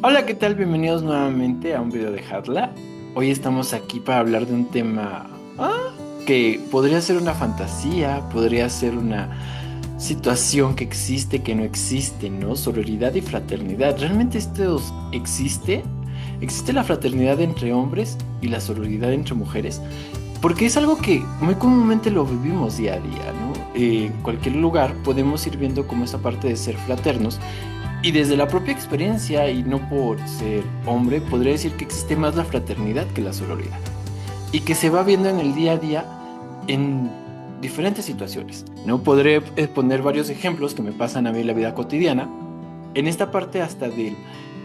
Hola, ¿qué tal? Bienvenidos nuevamente a un video de Hadla. Hoy estamos aquí para hablar de un tema que podría ser una fantasía, podría ser una situación que existe, que no existe, ¿no? Sororidad y fraternidad. ¿Realmente esto existe? ¿Existe la fraternidad entre hombres y la sororidad entre mujeres? Porque es algo que muy comúnmente lo vivimos día a día, ¿no? En cualquier lugar podemos ir viendo como esa parte de ser fraternos y desde la propia experiencia, y no por ser hombre, podría decir que existe más la fraternidad que la sororidad. Y que se va viendo en el día a día en diferentes situaciones. No podré poner varios ejemplos que me pasan a mí en la vida cotidiana. En esta parte hasta del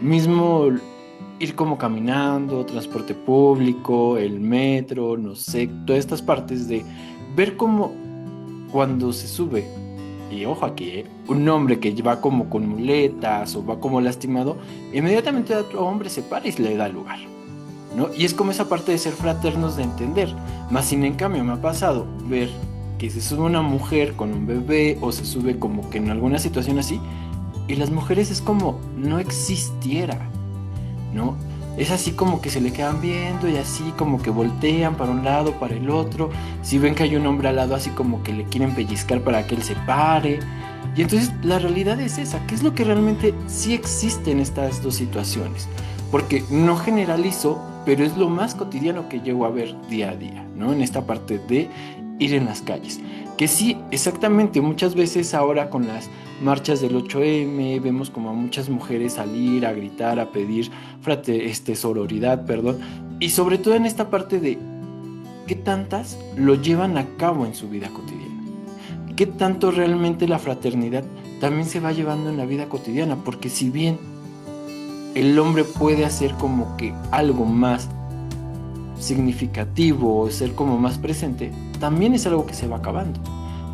mismo ir como caminando, transporte público, el metro, no sé, todas estas partes de ver cómo cuando se sube, y ojo aquí, un hombre que va como con muletas o va como lastimado, inmediatamente otro hombre se para y le da lugar, ¿no? Y es como esa parte de ser fraternos, de entender. Más sin en cambio me ha pasado ver que se sube una mujer con un bebé o se sube como que en alguna situación así, y las mujeres es como no existiera, ¿no? Es así como que se le quedan viendo y así como que voltean para un lado, para el otro. Si ven que hay un hombre al lado, así como que le quieren pellizcar para que él se pare. Y entonces la realidad es esa, ¿qué es lo que realmente sí existe en estas dos situaciones? Porque no generalizo, pero es lo más cotidiano que llego a ver día a día, ¿no? En esta parte de ir en las calles. Que sí, exactamente, muchas veces ahora con las marchas del 8M vemos como a muchas mujeres salir a gritar, a pedir sororidad, perdón, y sobre todo en esta parte de qué tantas lo llevan a cabo en su vida cotidiana, qué tanto realmente la fraternidad también se va llevando en la vida cotidiana, porque si bien el hombre puede hacer como que algo más significativo o ser como más presente, también es algo que se va acabando.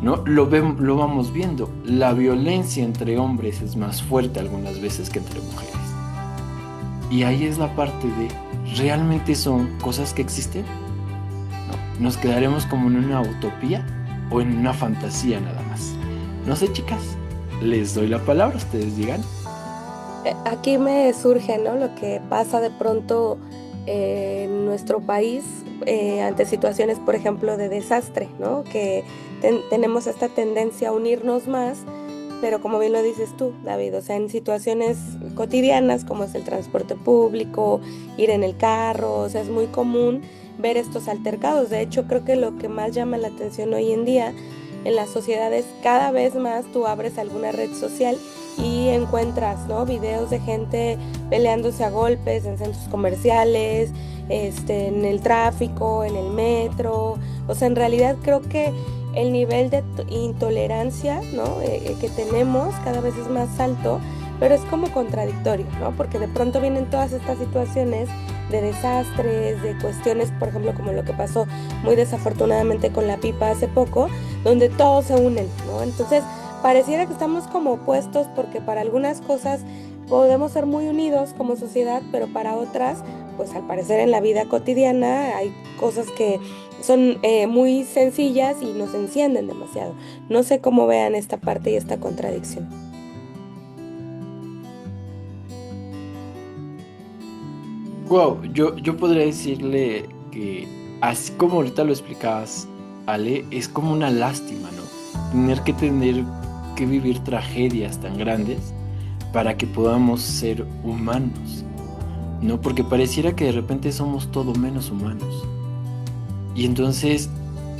¿No? Lo vamos viendo. La violencia entre hombres es más fuerte algunas veces que entre mujeres. Y ahí es la parte de, ¿realmente son cosas que existen? ¿No? ¿Nos quedaremos como en una utopía o en una fantasía nada más? No sé, chicas. Les doy la palabra, ustedes digan. Aquí me surge, ¿no? Lo que pasa de pronto en nuestro país ante situaciones, por ejemplo, de desastre, ¿no? Que tenemos esta tendencia a unirnos más, pero como bien lo dices tú, David, o sea, en situaciones cotidianas como es el transporte público, ir en el carro, o sea, es muy común ver estos altercados. De hecho, creo que lo que más llama la atención hoy en día en las sociedades, cada vez más tú abres alguna red social y encuentras, ¿no? Videos de gente peleándose a golpes en centros comerciales, en el tráfico, en el metro. O sea, en realidad creo que el nivel de intolerancia, ¿no? Que tenemos cada vez es más alto, pero es como contradictorio, ¿no? Porque de pronto vienen todas estas situaciones de desastres, de cuestiones, por ejemplo, como lo que pasó muy desafortunadamente con la pipa hace poco, donde todos se unen, ¿no? Entonces, pareciera que estamos como opuestos porque para algunas cosas podemos ser muy unidos como sociedad, pero para otras, pues al parecer en la vida cotidiana hay cosas que son muy sencillas y nos encienden demasiado. No sé cómo vean esta parte y esta contradicción. Wow, yo podría decirle que, así como ahorita lo explicabas, Ale, es como una lástima, ¿no? Tener que vivir tragedias tan grandes para que podamos ser humanos, ¿no? Porque pareciera que de repente somos todo menos humanos. Y entonces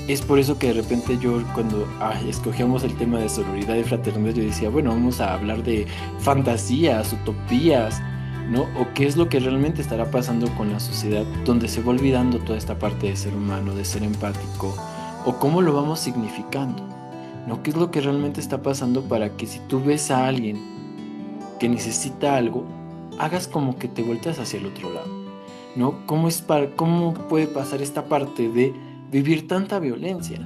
es por eso que de repente yo cuando escogíamos el tema de sororidad y fraternidad, yo decía, bueno, vamos a hablar de fantasías, utopías, ¿no? O qué es lo que realmente estará pasando con la sociedad donde se va olvidando toda esta parte de ser humano, de ser empático, o cómo lo vamos significando, ¿no? ¿Qué es lo que realmente está pasando para que si tú ves a alguien que necesita algo, hagas como que te volteas hacia el otro lado, ¿no? ¿Cómo puede pasar esta parte de vivir tanta violencia?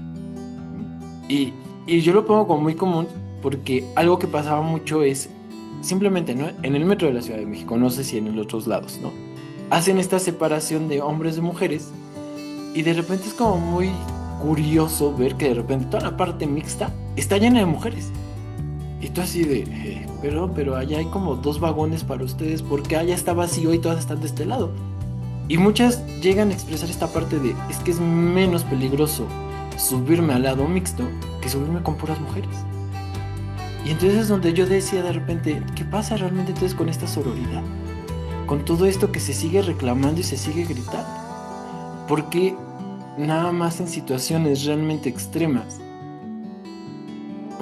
Y, y yo lo pongo como muy común porque algo que pasaba mucho es simplemente, ¿no? En el metro de la Ciudad de México, no sé si en los otros lados, ¿no? Hacen esta separación de hombres y mujeres y de repente es como muy curioso ver que de repente toda la parte mixta está llena de mujeres. Y tú así de, pero allá hay como 2 vagones para ustedes, porque allá está vacío y todas están de este lado. Y muchas llegan a expresar esta parte de, es que es menos peligroso subirme al lado mixto que subirme con puras mujeres. Y entonces es donde yo decía de repente, ¿qué pasa realmente entonces con esta sororidad? Con todo esto que se sigue reclamando y se sigue gritando. Porque nada más en situaciones realmente extremas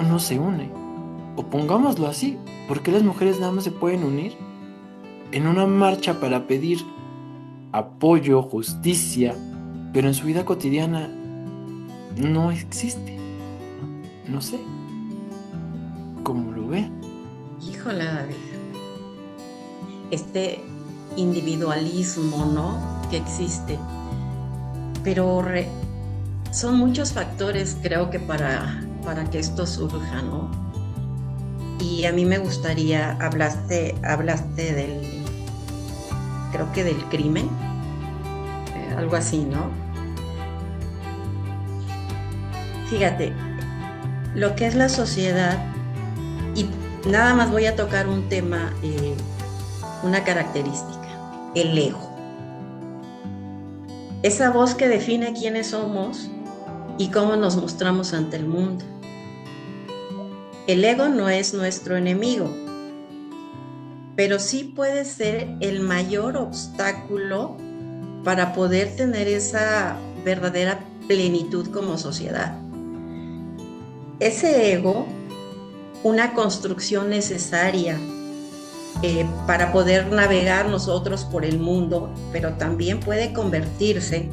uno se une. O pongámoslo así, ¿por qué las mujeres nada más se pueden unir en una marcha para pedir apoyo, justicia, pero en su vida cotidiana no existe? No sé cómo lo ve. Híjole, David, este individualismo, ¿no?, que existe, pero son muchos factores, creo que para que esto surja, ¿no? Y a mí me gustaría, hablaste del, creo que del crimen, algo así, ¿no? Fíjate, lo que es la sociedad, y nada más voy a tocar un tema, una característica, el ego. Esa voz que define quiénes somos y cómo nos mostramos ante el mundo. El ego no es nuestro enemigo, pero sí puede ser el mayor obstáculo para poder tener esa verdadera plenitud como sociedad. Ese ego, una construcción necesaria para poder navegar nosotros por el mundo, pero también puede convertirse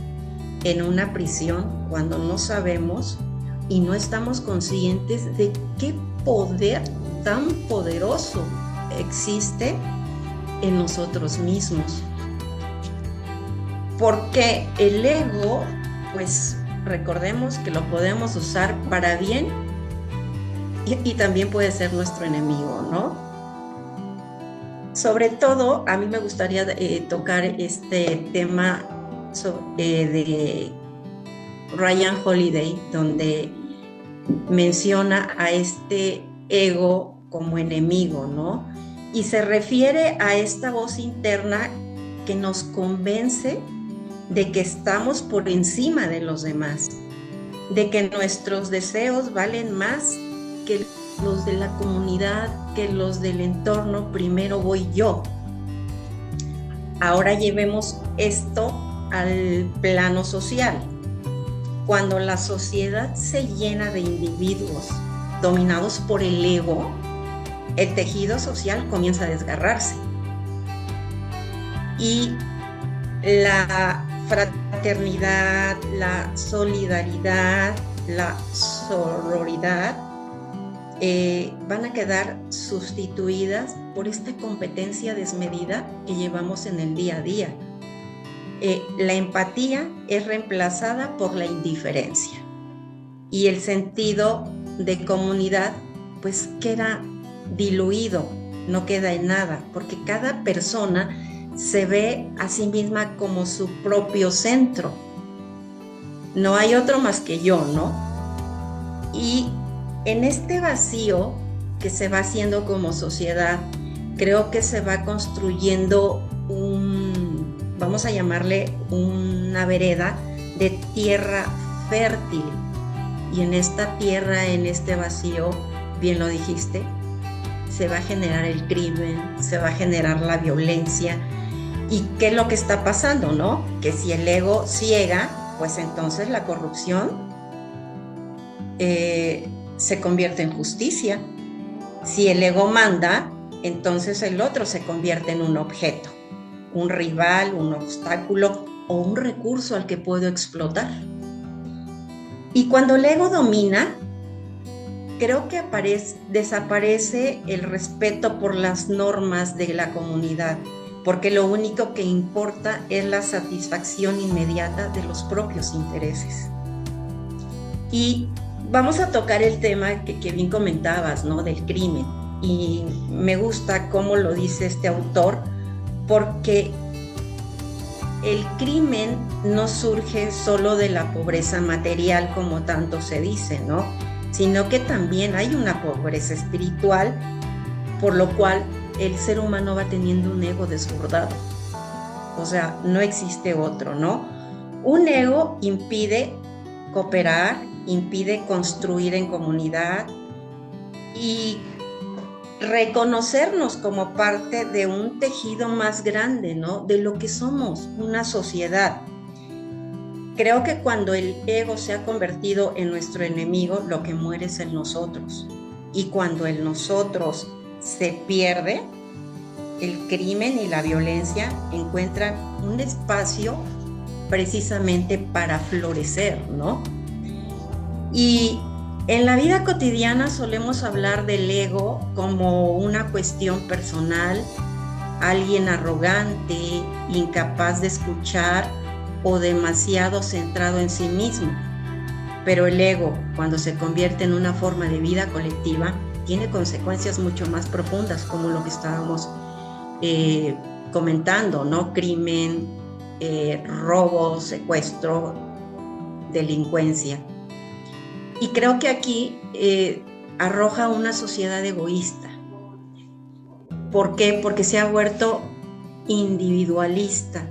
en una prisión cuando no sabemos y no estamos conscientes de qué poder tan poderoso existe en nosotros mismos. Porque el ego, pues recordemos que lo podemos usar para bien y también puede ser nuestro enemigo, ¿no? Sobre todo, a mí me gustaría tocar este tema de Ryan Holiday, donde menciona a este ego como enemigo, ¿no? Y se refiere a esta voz interna que nos convence de que estamos por encima de los demás, de que nuestros deseos valen más que los de la comunidad, que los del entorno. Primero voy yo. Ahora llevemos esto al plano social. Cuando la sociedad se llena de individuos dominados por el ego, el tejido social comienza a desgarrarse. Y la fraternidad, la solidaridad, la sororidad van a quedar sustituidas por esta competencia desmedida que llevamos en el día a día. La empatía es reemplazada por la indiferencia y el sentido de comunidad pues queda diluido, no queda en nada, porque cada persona se ve a sí misma como su propio centro. No hay otro más que yo, ¿no? Y en este vacío que se va haciendo como sociedad, creo que se va construyendo vamos a llamarle una vereda de tierra fértil. Y en esta tierra, en este vacío, bien lo dijiste, se va a generar el crimen, se va a generar la violencia. ¿Y qué es lo que está pasando, no? Que si el ego ciega, pues entonces la corrupción se convierte en justicia. Si el ego manda, entonces el otro se convierte en un objeto, un rival, un obstáculo o un recurso al que puedo explotar. Y cuando el ego domina, creo que desaparece el respeto por las normas de la comunidad, porque lo único que importa es la satisfacción inmediata de los propios intereses. Y vamos a tocar el tema que bien comentabas, ¿no?, del crimen. Y me gusta cómo lo dice este autor, porque el crimen no surge solo de la pobreza material, como tanto se dice, ¿no?, sino que también hay una pobreza espiritual, por lo cual el ser humano va teniendo un ego desbordado. O sea, no existe otro, ¿no? Un ego impide cooperar, impide construir en comunidad y reconocernos como parte de un tejido más grande, ¿no? De lo que somos, una sociedad. Creo que cuando el ego se ha convertido en nuestro enemigo, lo que muere es el nosotros. Y cuando el nosotros se pierde, el crimen y la violencia encuentran un espacio precisamente para florecer, ¿no? Y en la vida cotidiana solemos hablar del ego como una cuestión personal, alguien arrogante, incapaz de escuchar o demasiado centrado en sí mismo. Pero el ego, cuando se convierte en una forma de vida colectiva, tiene consecuencias mucho más profundas, como lo que estábamos comentando, ¿no? Crimen, robo, secuestro, delincuencia. Y creo que aquí arroja una sociedad egoísta. ¿Por qué? Porque se ha vuelto individualista.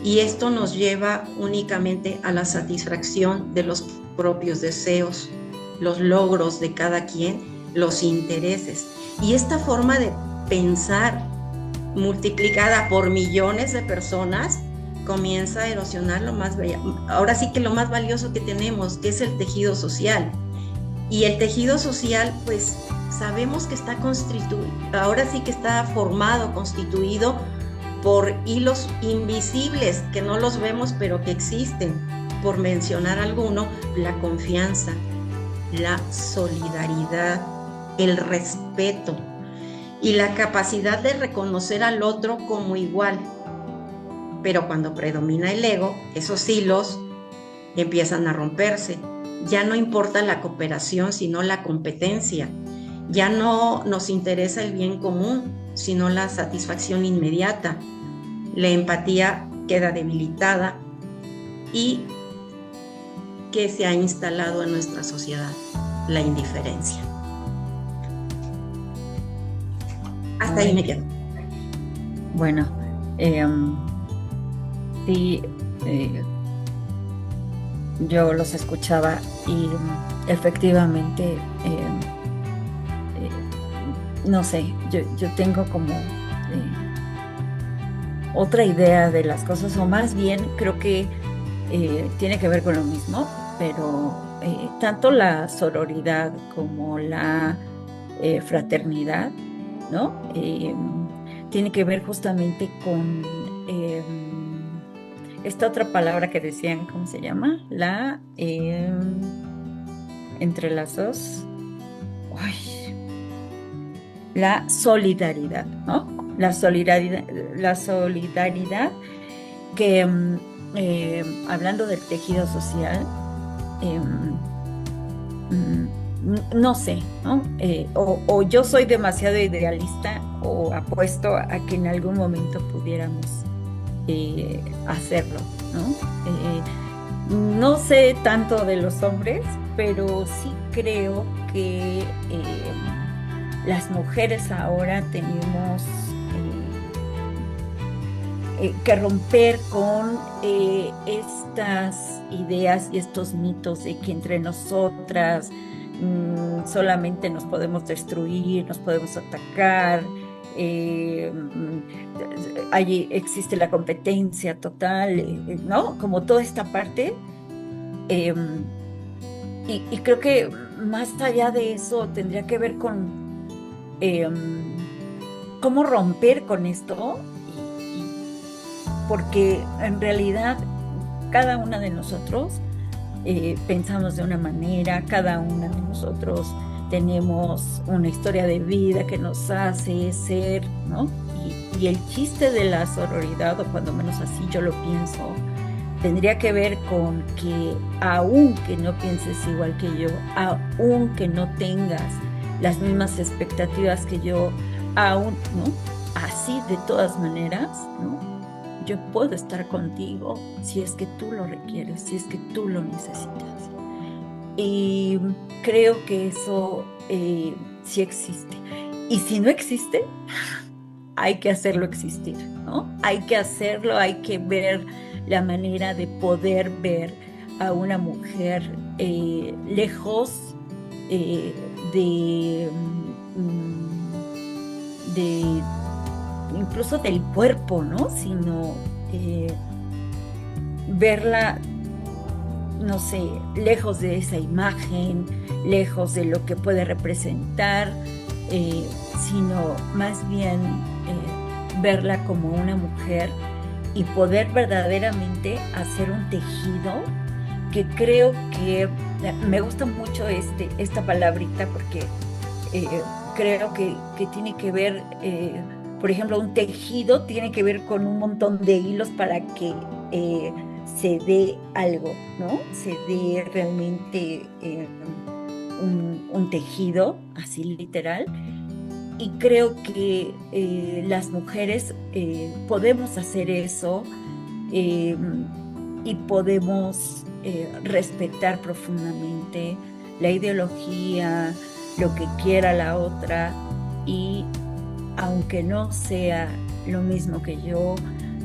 Y esto nos lleva únicamente a la satisfacción de los propios deseos, los logros de cada quien, los intereses. Y esta forma de pensar multiplicada por millones de personas comienza a erosionar ahora sí que lo más valioso que tenemos, que es el tejido social. Y el tejido social, pues sabemos que está constituido, ahora sí que está formado, constituido por hilos invisibles que no los vemos pero que existen. Por mencionar alguno, la confianza, la solidaridad, el respeto y la capacidad de reconocer al otro como igual. Pero cuando predomina el ego, esos hilos empiezan a romperse. Ya no importa la cooperación, sino la competencia. Ya no nos interesa el bien común, sino la satisfacción inmediata. La empatía queda debilitada y ¿qué se ha instalado en nuestra sociedad? La indiferencia. Hasta ahí me quedo. Bueno, sí, yo los escuchaba y efectivamente, no sé, yo tengo como otra idea de las cosas, o más bien creo que tiene que ver con lo mismo, pero tanto la sororidad como la fraternidad, ¿no? Tiene que ver justamente con esta otra palabra que decían, ¿cómo se llama? Entre las dos, la solidaridad, ¿no? La solidaridad que, hablando del tejido social, no sé, ¿no? O yo soy demasiado idealista o apuesto a que en algún momento pudiéramos hacerlo, ¿no? No sé tanto de los hombres, pero sí creo que las mujeres ahora tenemos que romper con estas ideas y estos mitos de que entre nosotras solamente nos podemos destruir, nos podemos atacar, allí existe la competencia total, ¿no? Como toda esta parte. Y creo que más allá de eso tendría que ver con cómo romper con esto, porque en realidad cada una de nosotros pensamos de una manera, cada una de nosotros tenemos una historia de vida que nos hace ser, ¿no? Y el chiste de la sororidad, o cuando menos así yo lo pienso, tendría que ver con que aunque no pienses igual que yo, aunque no tengas las mismas expectativas que yo, aún, ¿no? Así de todas maneras, ¿no? Yo puedo estar contigo si es que tú lo requieres, si es que tú lo necesitas. Y creo que eso sí existe. Y si no existe, hay que hacerlo existir, ¿no? Hay que hacerlo, hay que ver la manera de poder ver a una mujer lejos de incluso del cuerpo, ¿no? Sino verla, no sé, lejos de esa imagen, lejos de lo que puede representar, sino más bien verla como una mujer y poder verdaderamente hacer un tejido que creo que me gusta mucho esta palabrita porque creo que tiene que ver, por ejemplo, un tejido tiene que ver con un montón de hilos para que se dé algo, ¿no? Se dé realmente un tejido, así literal. Y creo que las mujeres podemos hacer eso y podemos respetar profundamente la ideología, lo que quiera la otra, y aunque no sea lo mismo que yo,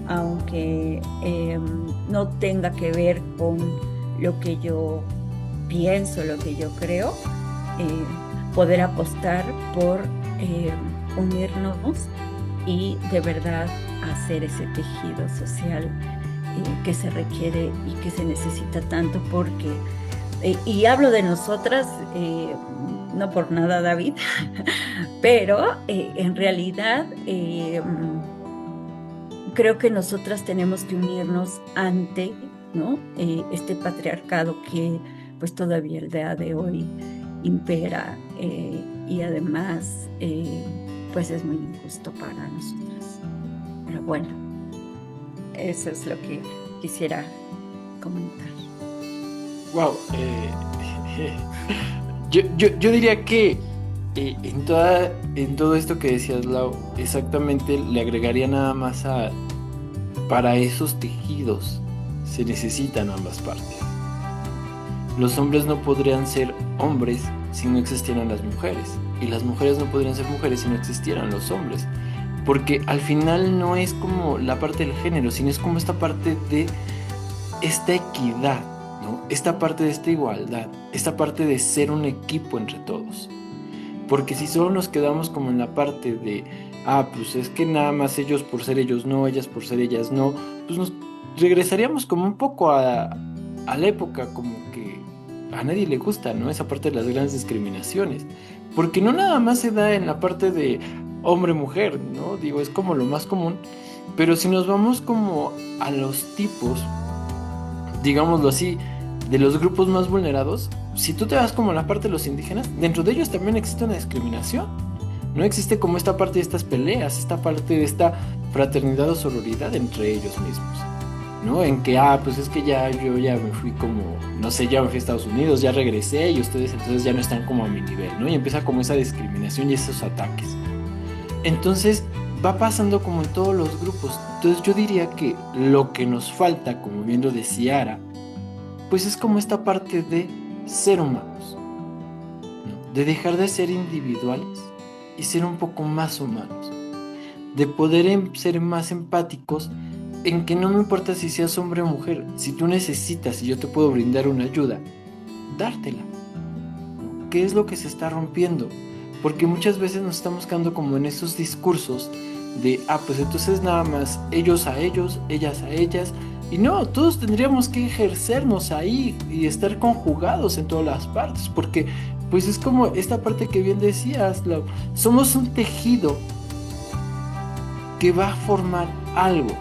aunque no tenga que ver con lo que yo pienso, lo que yo creo, poder apostar por unirnos y de verdad hacer ese tejido social que se requiere y que se necesita tanto porque, y hablo de nosotras, no por nada David, pero en realidad creo que nosotras tenemos que unirnos ante, ¿no? Este patriarcado que pues todavía el día de hoy impera y además pues es muy injusto para nosotras. Pero bueno, eso es lo que quisiera comentar. Wow, yo diría que en todo esto que decías, Lau, exactamente le agregaría nada más para esos tejidos se necesitan ambas partes. Los hombres no podrían ser hombres si no existieran las mujeres, y las mujeres no podrían ser mujeres si no existieran los hombres, porque al final no es como la parte del género, sino es como esta parte de esta equidad, ¿no? Esta parte de esta igualdad, esta parte de ser un equipo entre todos. Porque si solo nos quedamos como en la parte de pues es que nada más ellos por ser ellos no, ellas por ser ellas no, pues nos regresaríamos como un poco a la época como que a nadie le gusta, ¿no? Esa parte de las grandes discriminaciones. Porque no nada más se da en la parte de hombre-mujer, ¿no? Digo, es como lo más común. Pero si nos vamos como a los tipos, digámoslo así, de los grupos más vulnerados, si tú te vas como a la parte de los indígenas, dentro de ellos también existe una discriminación. No existe como esta parte de estas peleas, esta parte de esta fraternidad o sororidad entre ellos mismos, ¿no? En que, pues es que yo ya me fui como, no sé, ya me fui a Estados Unidos, ya regresé y ustedes entonces ya no están como a mi nivel, ¿no? Y empieza como esa discriminación y esos ataques. Entonces va pasando como en todos los grupos. Entonces yo diría que lo que nos falta, como bien lo decía Ara, pues es como esta parte de ser humanos, ¿no? De dejar de ser individuales y ser un poco más humanos, de poder ser más empáticos en que no me importa si seas hombre o mujer, si tú necesitas y yo te puedo brindar una ayuda, dártela, ¿no? ¿Qué es lo que se está rompiendo? Porque muchas veces nos estamos quedando como en esos discursos de, pues entonces nada más ellos a ellos, ellas a ellas, y no, todos tendríamos que ejercernos ahí y estar conjugados en todas las partes, porque pues es como esta parte que bien decías, Lau, somos un tejido que va a formar algo,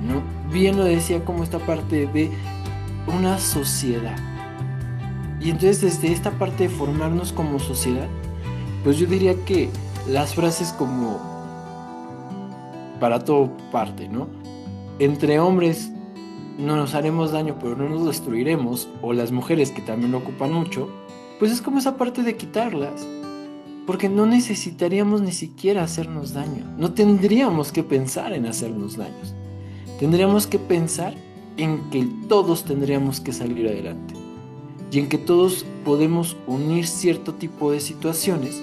¿no? Bien lo decía como esta parte de una sociedad. Y entonces desde esta parte de formarnos como sociedad, pues yo diría que las frases como para todo parte, ¿no? Entre hombres no nos haremos daño, pero no nos destruiremos, o las mujeres que también lo ocupan mucho, pues es como esa parte de quitarlas, porque no necesitaríamos ni siquiera hacernos daño, no tendríamos que pensar en hacernos daños, tendríamos que pensar en que todos tendríamos que salir adelante, y en que todos podemos unir cierto tipo de situaciones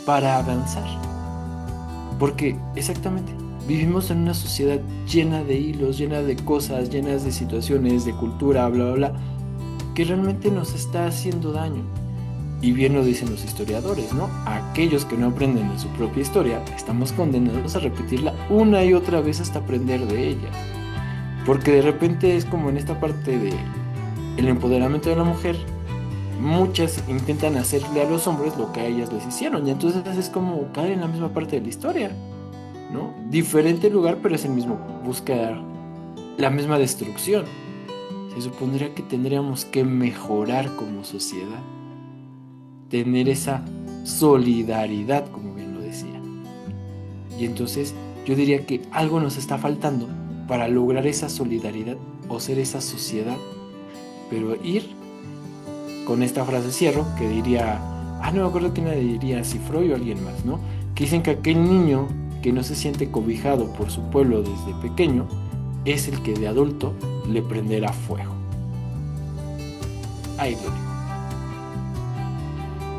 para avanzar. Porque exactamente, vivimos en una sociedad llena de hilos, llena de cosas, llenas de situaciones, de cultura, bla, bla, bla, que realmente nos está haciendo daño. Y bien lo dicen los historiadores, ¿no? Aquellos que no aprenden de su propia historia, estamos condenados a repetirla una y otra vez hasta aprender de ella. Porque de repente es como en esta parte de el empoderamiento de la mujer, muchas intentan hacerle a los hombres lo que a ellas les hicieron, y entonces es como caer en la misma parte de la historia, ¿no? Diferente lugar, pero es el mismo, buscar la misma destrucción. Se supondría que tendríamos que mejorar como sociedad, tener esa solidaridad, como bien lo decía. Y entonces yo diría que algo nos está faltando para lograr esa solidaridad o ser esa sociedad, pero ir con esta frase cierro, que diría, no me acuerdo quién la diría, si Freud o alguien más, ¿no? Que dicen que aquel niño que no se siente cobijado por su pueblo desde pequeño es el que de adulto le prenderá fuego. Ahí lo digo.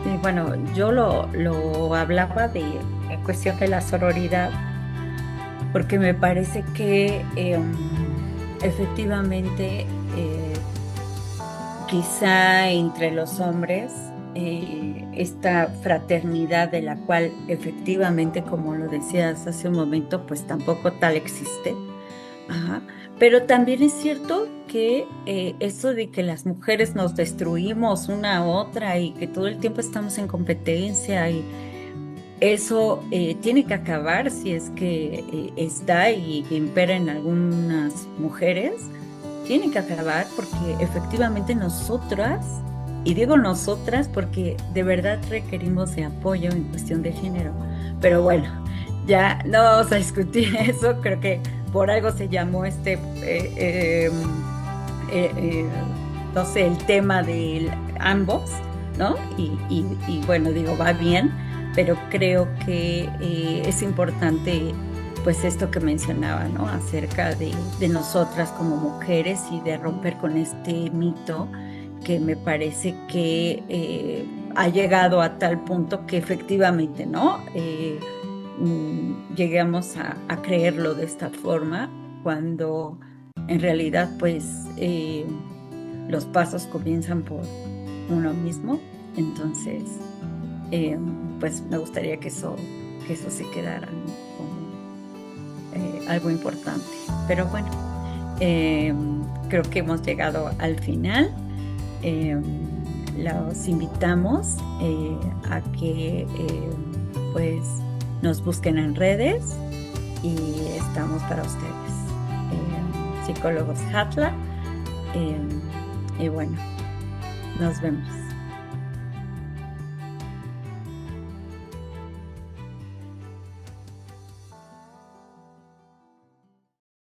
Y bueno, yo lo hablaba de en cuestión de la sororidad, porque me parece que efectivamente quizá entre los hombres esta fraternidad de la cual efectivamente, como lo decías hace un momento, pues tampoco tal existe. Ajá. Pero también es cierto que eso de que las mujeres nos destruimos una a otra y que todo el tiempo estamos en competencia, y eso tiene que acabar si es que está y impera en algunas mujeres. Tiene que acabar porque efectivamente nosotras, y digo nosotras porque de verdad requerimos de apoyo en cuestión de género. Pero bueno, ya no vamos a discutir eso. Creo que por algo se llamó no sé, el tema de ambos, ¿no? Y bueno, digo, va bien, pero creo que es importante pues esto que mencionaba, ¿no? Acerca de nosotras como mujeres y de romper con este mito que me parece que ha llegado a tal punto que efectivamente, ¿no? Llegamos a creerlo de esta forma, cuando en realidad pues los pasos comienzan por uno mismo. Entonces pues me gustaría que eso se quedara, ¿no? Como algo importante. Pero bueno, creo que hemos llegado al final. Los invitamos a que pues nos busquen en redes, y estamos para ustedes, Psicólogos Hatla, y bueno, nos vemos.